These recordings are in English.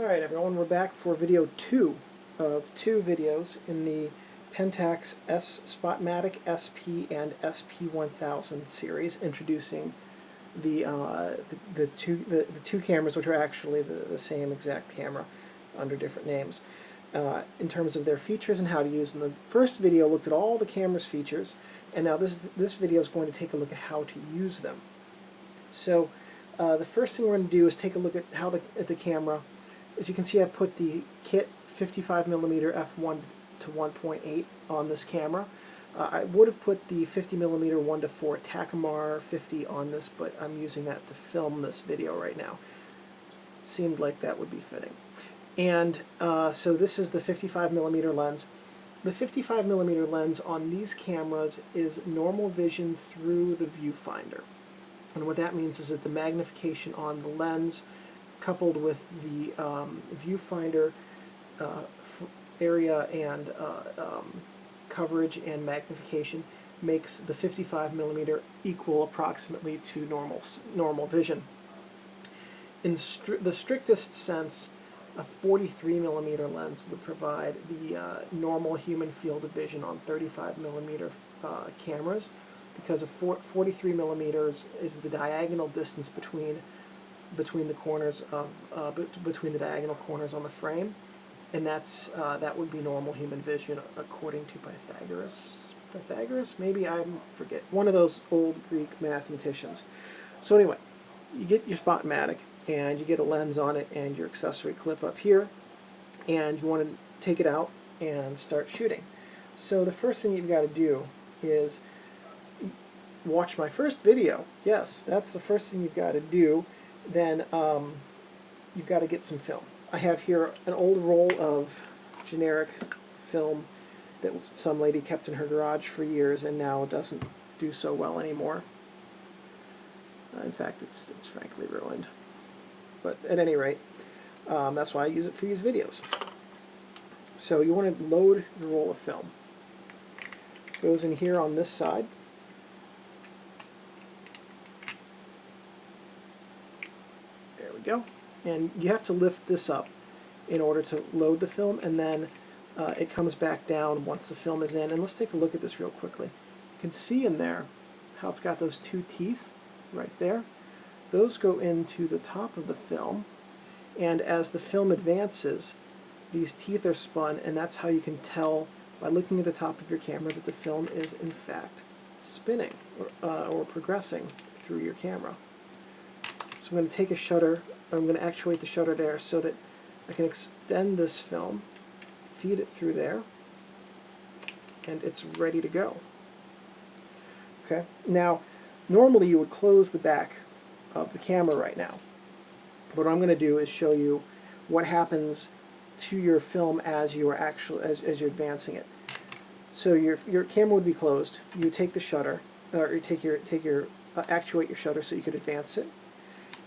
Alright everyone, we're back for video 2 of 2 videos in the Pentax Spotmatic SP and SP1000 series, introducing the two cameras, which are actually the same exact camera under different names, in terms of their features and how to use them. The first video looked at all the camera's features, and now this video is going to take a look at how to use them. So the first thing we're going to do is take a look at how the camera. As you can see, I've put the kit 55mm f1 to 1.8 on this camera. I would have put the 50mm 1:4 Takumar 50 on this, but I'm using that to film this video right now. Seemed like that would be fitting. And so this is the 55mm lens. The 55mm lens on these cameras is normal vision through the viewfinder. And what that means is that the magnification on the lens coupled with the viewfinder area and coverage and magnification makes the 55mm equal approximately to normal vision. In the strictest sense, a 43mm lens would provide the normal human field of vision on 35mm cameras, because 43mm is the diagonal distance between the corners of between the diagonal corners on the frame, and that would be normal human vision according to Pythagoras, maybe, I forget, one of those old Greek mathematicians. So anyway, you get your Spotmatic and you get a lens on it and your accessory clip up here, and you want to take it out and start shooting. So the first thing you've got to do is watch my first video. Yes, that's the first thing you've got to do. Then you've got to get some film. I have here an old roll of generic film that some lady kept in her garage for years and now doesn't do so well anymore. In fact, it's frankly ruined. But at any rate, that's why I use it for these videos. So you want to load the roll of film. It goes in here on this side. Go, and you have to lift this up in order to load the film, and then it comes back down once the film is in. And let's take a look at this real quickly. You can see in there how it's got those two teeth right there. Those go into the top of the film, and as the film advances, these teeth are spun, and that's how you can tell by looking at the top of your camera that the film is in fact spinning or progressing through your camera. So I'm going to take a shutter, I'm going to actuate the shutter there so that I can extend this film, feed it through there, and it's ready to go. Okay. Now, normally you would close the back of the camera right now. What I'm going to do is show you what happens to your film as you are as you're advancing it. So your camera would be closed. You take the shutter, or you actuate your shutter so you could advance it.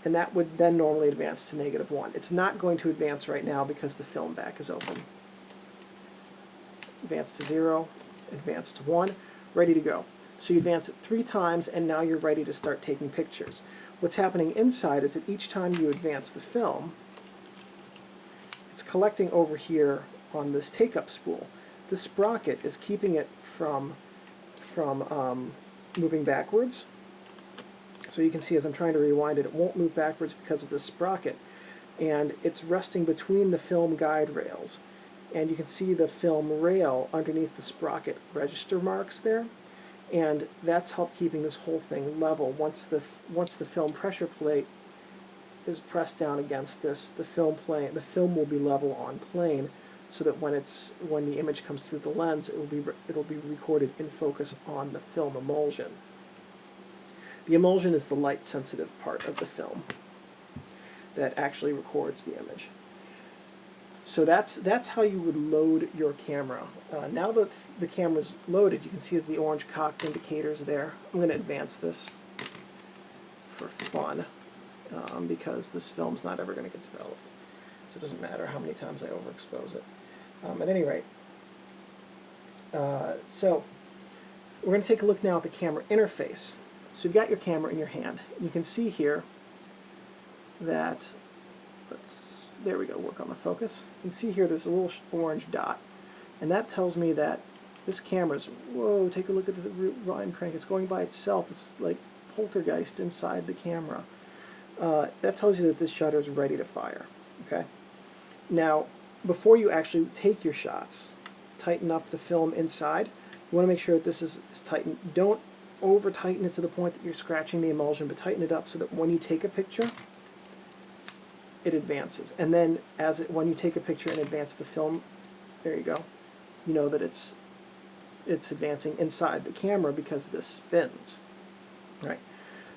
And that would then normally advance to -1. It's not going to advance right now because the film back is open. Advance to 0, advance to 1, ready to go. So you advance it 3 times, and now you're ready to start taking pictures. What's happening inside is that each time you advance the film, it's collecting over here on this take-up spool. This sprocket is keeping it from moving backwards. So you can see as I'm trying to rewind it, it won't move backwards because of this sprocket. And it's resting between the film guide rails. And you can see the film rail underneath the sprocket register marks there. And that's helped keeping this whole thing level. Once the film pressure plate is pressed down against this, the film will be level on plane, so that when the image comes through the lens, it'll be recorded in focus on the film emulsion. The emulsion is the light-sensitive part of the film that actually records the image. So that's how you would load your camera. Now that the camera's loaded, you can see that the orange cocked indicator's there. I'm going to advance this for fun, because this film's not ever going to get developed. So it doesn't matter how many times I overexpose it. At any rate, so we're going to take a look now at the camera interface. So you've got your camera in your hand. You can see here that, let's there we go, work on the focus. You can see here there's a little orange dot, and that tells me that this camera's, whoa, take a look at the line crank, it's going by itself, it's like poltergeist inside the camera. That tells you that this shutter is ready to fire, okay? Now, before you actually take your shots, tighten up the film inside. You want to make sure that this is tightened. Don't over tighten it to the point that you're scratching the emulsion, but tighten it up so that when you take a picture, it advances. And then when you take a picture and advance the film, there you go, you know that it's advancing inside the camera because this spins. Right.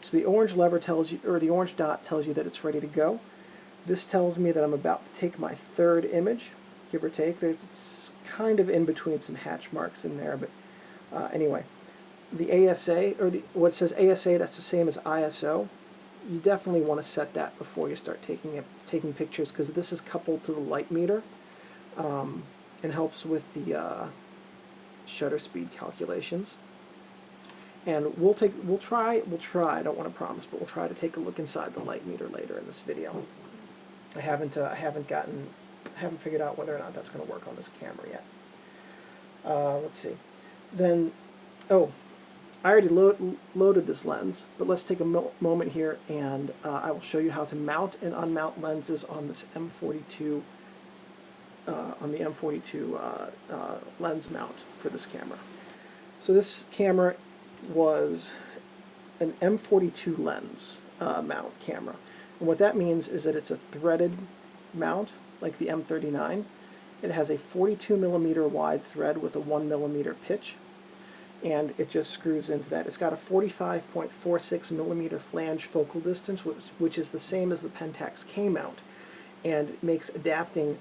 So the orange lever tells you, or the orange dot tells you that it's ready to go. This tells me that I'm about to take my third image, give or take. It's kind of in between some hatch marks in there, but anyway. The ASA, or what says ASA, that's the same as ISO. You definitely want to set that before you start taking pictures, because this is coupled to the light meter and helps with the shutter speed calculations. And we'll try, I don't want to promise, but we'll try to take a look inside the light meter later in this video. I haven't figured out whether or not that's going to work on this camera yet. Let's see. Then, oh, I already loaded this lens, but let's take a moment here, and I will show you how to mount and unmount lenses on this M42, on the M42 lens mount for this camera. So this camera was an M42 lens mount camera. And what that means is that it's a threaded mount, like the M39. It has a 42mm wide thread with a 1mm pitch, and it just screws into that. It's got a 45.46mm flange focal distance, which is the same as the Pentax K mount, and it makes adapting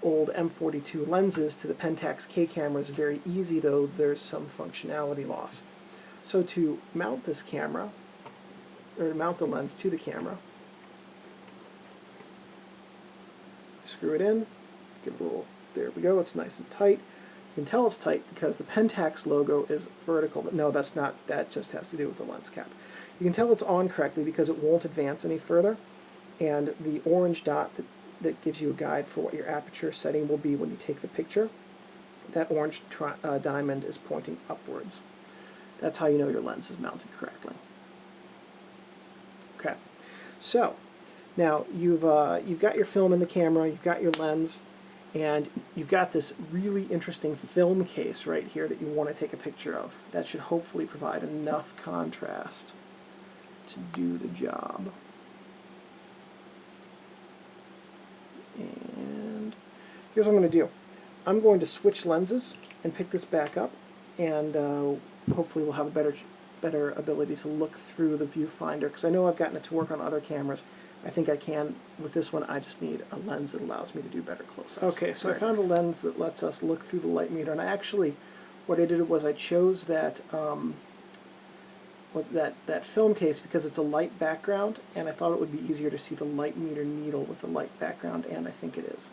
old M42 lenses to the Pentax K cameras very easy, though there's some functionality loss. So to mount this camera, or mount the lens to the camera, screw it in, give it a little, there we go, it's nice and tight. You can tell it's tight because the Pentax logo is vertical, but no, that's not, that just has to do with the lens cap. You can tell it's on correctly because it won't advance any further, and the orange dot that gives you a guide for what your aperture setting will be when you take the picture, that orange diamond is pointing upwards. That's how you know your lens is mounted correctly. Okay, so now you've got your film in the camera, you've got your lens, and you've got this really interesting film case right here that you want to take a picture of. That should hopefully provide enough contrast to do the job. And here's what I'm going to do. I'm going to switch lenses and pick this back up, and hopefully we'll have a better ability to look through the viewfinder, because I know I've gotten it to work on other cameras. I think I can. With this one, I just need a lens that allows me to do better close-ups. Okay, so I found a lens that lets us look through the light meter, and I actually, what I did was I chose that that film case because it's a light background, and I thought it would be easier to see the light meter needle with the light background, and I think it is.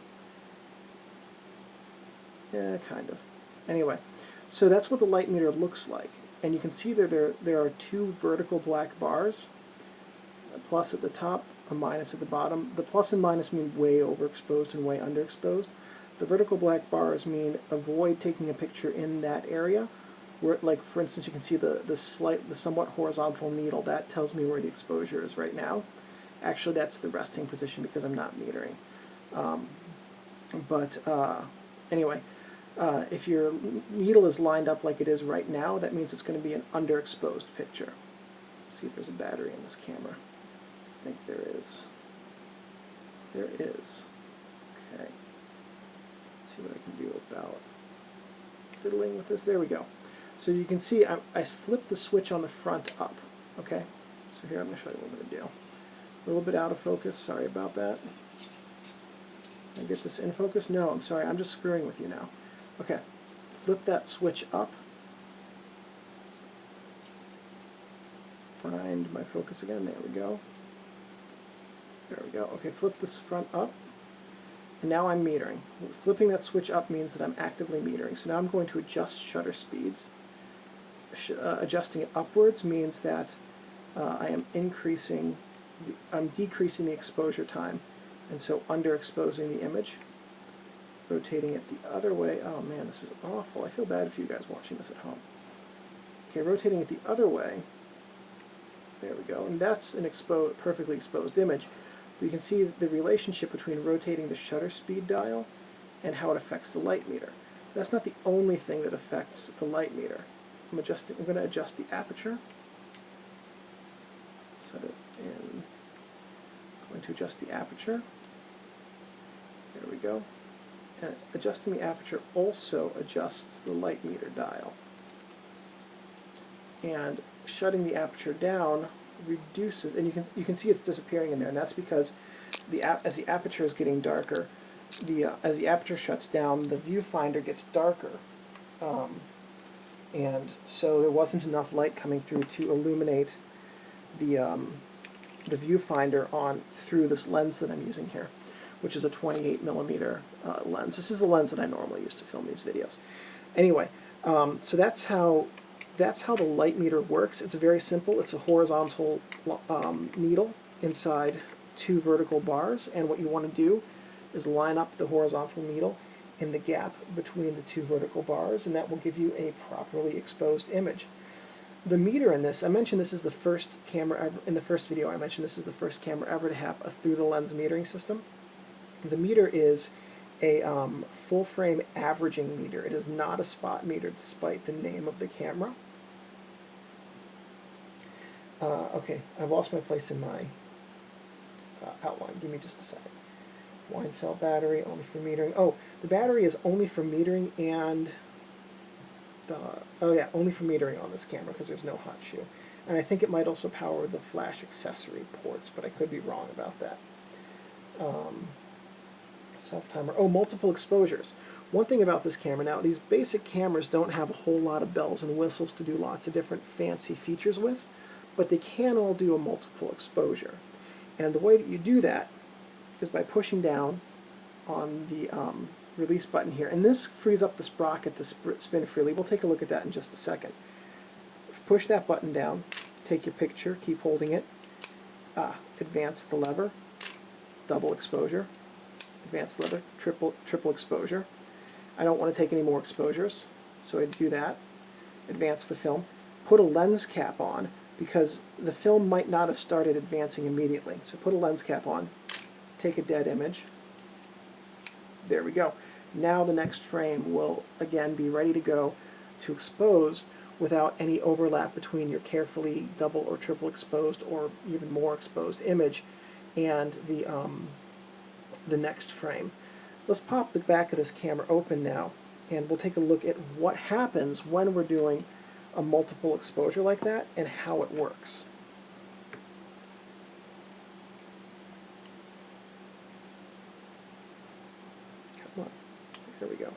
Yeah, kind of. Anyway, so that's what the light meter looks like, and you can see there are two vertical black bars, a plus at the top, a minus at the bottom. The plus and minus mean way overexposed and way underexposed. The vertical black bars mean avoid taking a picture in that area. Where, like for instance, you can see the somewhat horizontal needle. That tells me where the exposure is right now. Actually, that's the resting position because I'm not metering. Anyway, if your needle is lined up like it is right now, that means it's going to be an underexposed picture. Let's see if there's a battery in this camera. I think there is. There is. Okay. Let's see what I can do about fiddling with this. There we go. So you can see I flipped the switch on the front up. Okay. So here I'm going to show you what I'm going to do. A little bit out of focus. Sorry about that. Can I get this in focus? No, I'm sorry. I'm just screwing with you now. Okay. Flip that switch up. Find my focus again. There we go. There we go. Okay, flip this front up, and now I'm metering. Flipping that switch up means that I'm actively metering. So now I'm going to adjust shutter speeds. Adjusting it upwards means that I'm decreasing the exposure time, And so underexposing the image, rotating it the other way. Oh man, this is awful. I feel bad if you guys watching this at home. Okay, rotating it the other way. There we go. And that's an perfectly exposed image. But you can see the relationship between rotating the shutter speed dial and how it affects the light meter. That's not the only thing that affects the light meter. I'm going to adjust the aperture. Set it in. I'm going to adjust the aperture. There we go. And adjusting the aperture also adjusts the light meter dial. And shutting the aperture down reduces, and you can see it's disappearing in there, and that's because as the aperture is getting darker, as the aperture shuts down, the viewfinder gets darker, and so there wasn't enough light coming through to illuminate the viewfinder through this lens that I'm using here, which is a 28mm lens. This is the lens that I normally use to film these videos. Anyway, so that's how the light meter works. It's very simple. It's a horizontal needle inside 2 vertical bars, and what you want to do is line up the horizontal needle in the gap between the 2 vertical bars, and that will give you a properly exposed image. The meter in this, I mentioned this is the first camera ever, in the first video I mentioned this is the first camera ever to have a through-the-lens metering system. The meter is a full-frame averaging meter. It is not a spot meter despite the name of the camera. Okay, I've lost my place in my outline. Give me just a second. Wine cell battery, only for metering. Oh, the battery is only for metering and only for metering on this camera because there's no hot shoe. And I think it might also power the flash accessory ports, but I could be wrong about that. Self-timer. Oh, multiple exposures. One thing about this camera now, these basic cameras don't have a whole lot of bells and whistles to do lots of different fancy features with, but they can all do a multiple exposure. And the way that you do that is by pushing down on the release button here. And this frees up the sprocket to spin freely. We'll take a look at that in just a second. Push that button down, take your picture, keep holding it, advance the lever, double exposure, advance the lever, triple exposure. I don't want to take any more exposures, so I do that. Advance the film. Put a lens cap on, because the film might not have started advancing immediately. So put a lens cap on, take a dead image. There we go. Now the next frame will again be ready to go to expose without any overlap between your carefully double or triple exposed or even more exposed image and the next frame. Let's pop the back of this camera open now, and we'll take a look at what happens when we're doing a multiple exposure like that and how it works. Come on, here we go.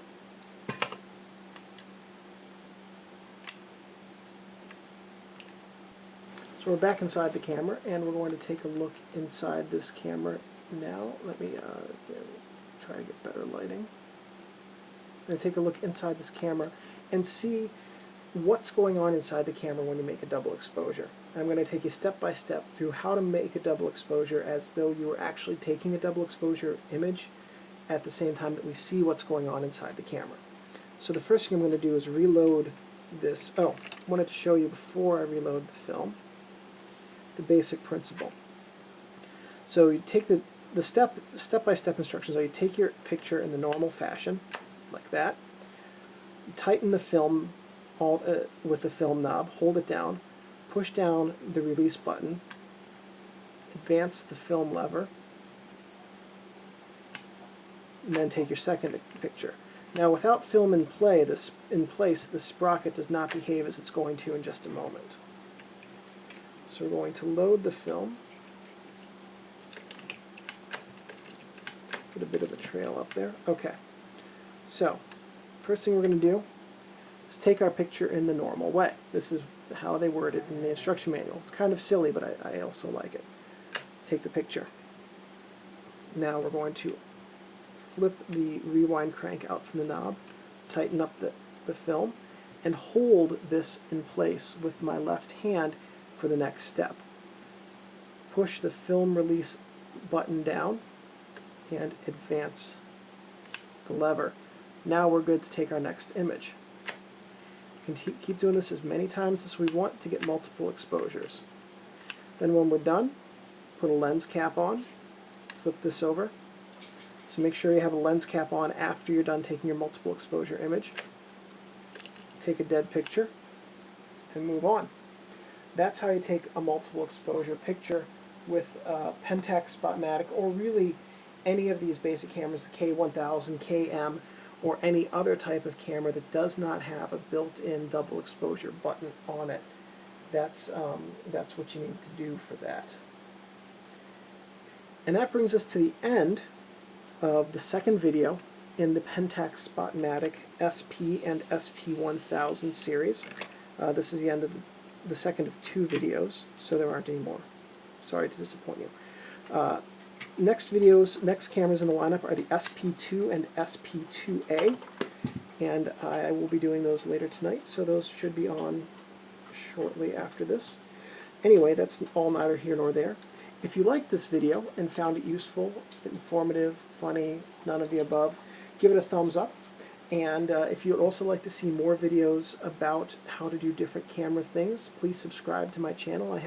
So we're back inside the camera, and we're going to take a look inside this camera now. Let me try to get better lighting. I'm going to take a look inside this camera and see what's going on inside the camera when you make a double exposure. I'm going to take you step by step through how to make a double exposure as though you were actually taking a double exposure image at the same time that we see what's going on inside the camera. So the first thing I'm going to do is reload this. Oh, I wanted to show you before I reload the film the basic principle. So you take the step-by-step instructions are you take your picture in the normal fashion, like that. You tighten the film with the film knob, hold it down, push down the release button, advance the film lever, and then take your second picture. Now without film in place, the sprocket does not behave as it's going to in just a moment. So we're going to load the film. Get a bit of a trail up there. Okay. So, first thing we're going to do is take our picture in the normal way. This is how they word it in the instruction manual. It's kind of silly, but I also like it. Take the picture. Now we're going to flip the rewind crank out from the knob, tighten up the film, and hold this in place with my left hand for the next step. Push the film release button down, and advance the lever. Now we're good to take our next image. We can keep doing this as many times as we want to get multiple exposures. Then when we're done, put a lens cap on, flip this over. So make sure you have a lens cap on after you're done taking your multiple exposure image. Take a dead picture and move on. That's how you take a multiple exposure picture with Pentax Spotmatic, or really any of these basic cameras, the K1000, KM, or any other type of camera that does not have a built-in double exposure button on it. That's what you need to do for that. And that brings us to the end of the second video in the Pentax Spotmatic SP and SP1000 series. This is the end of the second of 2 videos, so there aren't any more. Sorry to disappoint you. Next cameras in the lineup are the SP2 and SP2A, and I will be doing those later tonight, so those should be on shortly after this. Anyway, that's all neither here nor there. If you liked this video and found it useful, informative, funny, none of the above, give it a thumbs up. And if you'd also like to see more videos about how to do different camera things, please subscribe to my channel. I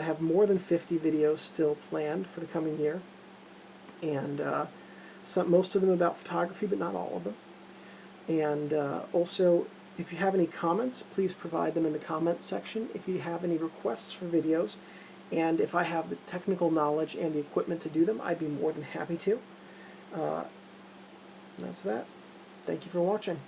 have more than 50 videos still planned for the coming year, and most of them about photography, but not all of them. And also, if you have any comments, please provide them in the comments section. If you have any requests for videos, and if I have the technical knowledge and the equipment to do them, I'd be more than happy to. That's that. Thank you for watching.